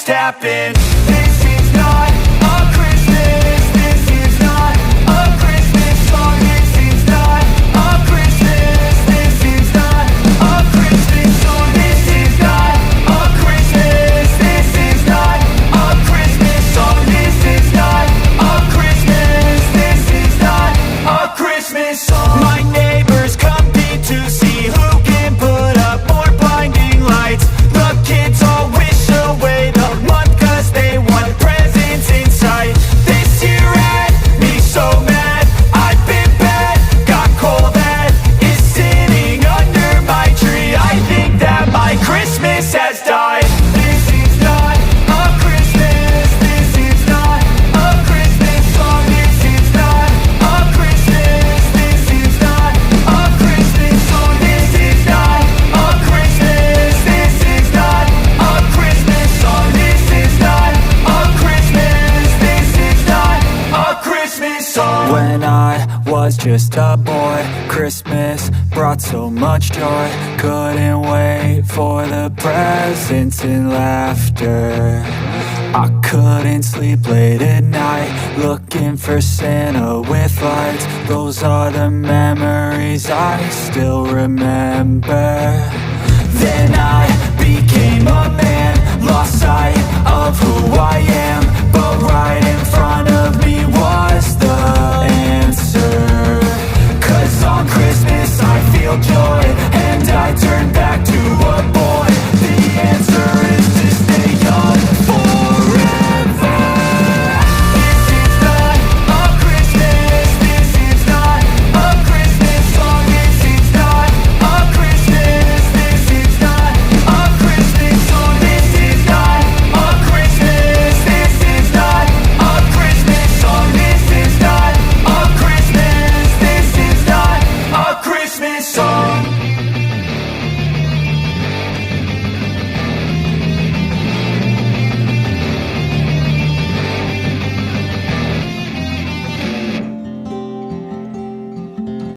just happened. This is not a Christmas. This is not a Christmas song. This is not a Christmas. This is not a Christmas song. This is not a Christmas. This is not a Christmas song. This is not a Christmas. This is not a Christmas song. My neighbors compete to see who can put up more blinding lights. The kids all wish away the month 'cause they want presents in sight. This year had me so mad, I've been bad, got coal that is sitting under my tree. I think that my Christmas has died. This is not a Christmas. This is not a Christmas song. This is not a Christmas. This is not a Christmas song. This is not a Christmas. This is not a Christmas song. This is not a Christmas. This is not a Christmas song. When I was just a boy, Christmas brought so much joy. Couldn't wait for the presents and laughter. I couldn't sleep late at night, looking for Santa with lights. Those are the memories I still remember. Then I became a man, lost sight of who I am.